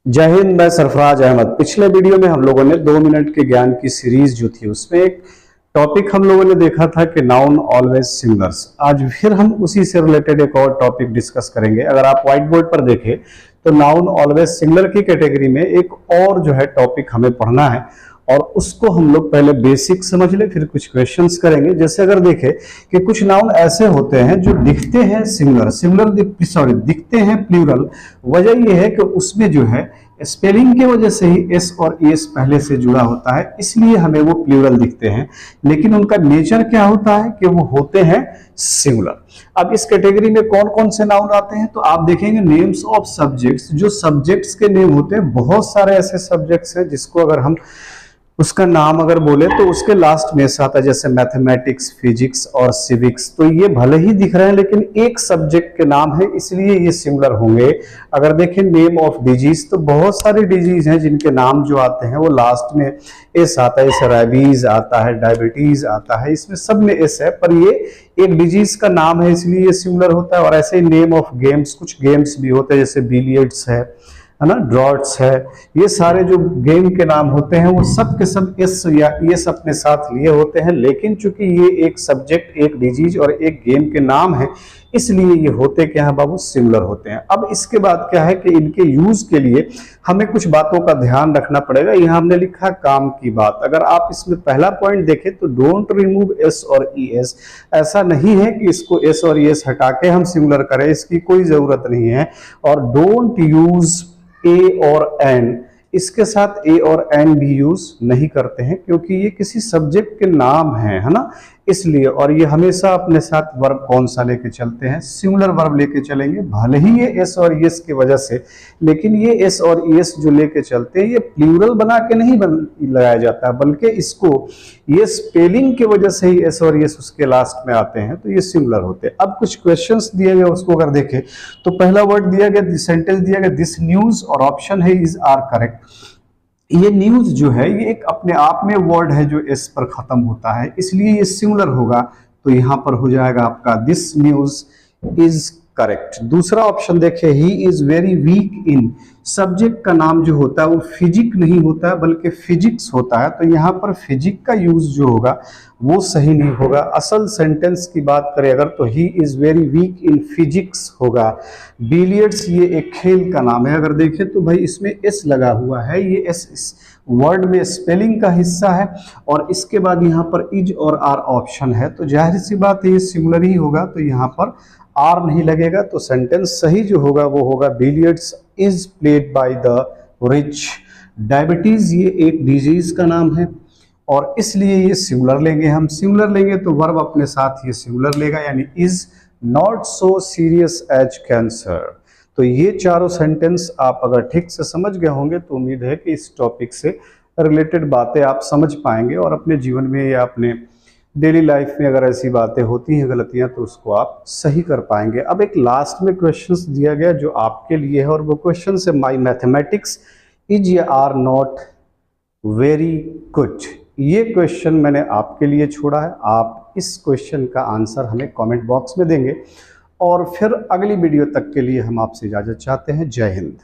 जय हिंद। मैं सरफराज अहमद। पिछले वीडियो में हम लोगों ने 2 मिनट के ज्ञान की सीरीज जो थी उसमें एक टॉपिक हम लोगों ने देखा था कि नाउन ऑलवेज सिंगुलर्स। आज फिर हम उसी से रिलेटेड एक और टॉपिक डिस्कस करेंगे। अगर आप व्हाइट बोर्ड पर देखें तो नाउन ऑलवेज सिंगुलर की कैटेगरी में एक और जो है टॉपिक हमें पढ़ना है और उसको हम लोग पहले बेसिक समझ ले, फिर कुछ क्वेश्चंस करेंगे। जैसे अगर देखें कि कुछ नाउन ऐसे होते हैं जो दिखते हैं सिंगुलर दिखते हैं प्लूरल। वजह यह है कि उसमें जो है स्पेलिंग के वजह से ही एस और एस पहले से जुड़ा होता है, इसलिए हमें वो प्लूरल दिखते हैं। लेकिन उनका नेचर क्या होता है कि वो होते हैं सिंगुलर। अब इस कैटेगरी में कौन कौन से नाउन आते हैं तो आप देखेंगे नेम्स ऑफ सब्जेक्ट्स। जो सब्जेक्ट्स के नेम होते हैं, बहुत सारे ऐसे सब्जेक्ट्स हैं जिसको अगर हम उसका नाम अगर बोले तो उसके लास्ट में ऐसा आता है, जैसे मैथमेटिक्स, फिजिक्स और सिविक्स। तो ये भले ही दिख रहे हैं लेकिन एक सब्जेक्ट के नाम है, इसलिए ये सिंगुलर होंगे। अगर देखें नेम ऑफ डिजीज तो बहुत सारे डिजीज हैं जिनके नाम जो आते हैं वो लास्ट में एस आता है। जैसे रेबीज आता है, डायबिटीज आता है, इसमें सब में एस है, पर ये एक डिजीज का नाम है इसलिए ये सिंगुलर होता है। और ऐसे ही नेम ऑफ गेम्स, कुछ गेम्स भी होते हैं जैसे बिलियर्ड्स है ना, ड्रॉट्स है। ये सारे जो गेम के नाम होते हैं वो सब के सब एस या एस अपने साथ लिए होते हैं। लेकिन चूंकि ये एक सब्जेक्ट, एक डिजीज और एक गेम के नाम है, इसलिए ये होते क्या है बाबू, सिंगुलर होते हैं। अब इसके बाद क्या है कि इनके यूज के लिए हमें कुछ बातों का ध्यान रखना पड़ेगा। यहाँ हमने लिखा काम की बात। अगर आप इसमें पहला पॉइंट देखें तो डोंट रिमूव एस और ई एस। ऐसा नहीं है कि इसको एस और ई एस हटा के हम सिंगुलर करें, इसकी कोई जरूरत नहीं है। और डोंट यूज ए और एन, इसके साथ ए और एन भी यूज नहीं करते हैं क्योंकि ये किसी सब्जेक्ट के नाम है ना, इसलिए। और ये हमेशा अपने साथ वर्ब कौन सा लेके चलते हैं, सिंगुलर वर्ब लेके चलेंगे। भले ही ये एस और एस की वजह से, लेकिन ये एस और एस जो लेके चलते हैं ये प्लूरल बना के नहीं लगाया जाता है, बल्कि इसको ये स्पेलिंग की वजह से ही एस और एस उसके लास्ट में आते हैं, तो ये सिंगुलर होते हैं। अब कुछ क्वेश्चंस दिए गए, उसको अगर देखें तो पहला वर्ड दिया गया, सेंटेंस दिया गया दिस न्यूज, और ऑप्शन है इज आर करेक्ट। ये न्यूज जो है ये एक अपने आप में वर्ड है जो एस पर खत्म होता है, इसलिए ये सिंगुलर होगा। तो यहां पर हो जाएगा आपका दिस न्यूज इज करेक्ट। दूसरा ऑप्शन देखिए he is very weak in. Subject का नाम जो होता है वो फिजिक नहीं होता है बल्कि फिजिक्स होता है, तो यहाँ पर फिजिक का यूज जो होगा वो सही नहीं होगा। असल सेंटेंस की बात करें अगर तो he is very weak in physics होगा। बिलियर्ड्स ये एक खेल का नाम है, अगर देखें तो भाई इसमें एस लगा हुआ है, ये एस इस वर्ड में स्पेलिंग का हिस्सा है। और इसके बाद यहाँ पर इज और आर ऑप्शन है, तो जाहिर सी बात है ये सिंगुलर ही होगा, तो यहाँ पर आर नहीं लगेगा। तो सेंटेंस सही जो होगा वो होगा billiards is played by the rich. Diabetes ये एक डिजीज का नाम है और इसलिए ये सिंगुलर लेंगे। हम सिंगुलर लेंगे तो वर्ब अपने साथ ये सिंगुलर लेगा, यानी is not so serious as cancer. तो ये चारों सेंटेंस आप अगर ठीक से समझ गए होंगे तो उम्मीद है कि इस टॉपिक से रिलेटेड बातें आप समझ पाएंगे और अपने जीवन में या अपने डेली लाइफ में अगर ऐसी बातें होती हैं गलतियां तो उसको आप सही कर पाएंगे। अब एक लास्ट में क्वेश्चंस दिया गया जो आपके लिए है और वो क्वेश्चन है my mathematics is are not very good. ये क्वेश्चन मैंने आपके लिए छोड़ा है। आप इस क्वेश्चन का आंसर हमें कमेंट बॉक्स में देंगे और फिर अगली वीडियो तक के लिए हम आपसे इजाजत चाहते हैं। जय हिंद।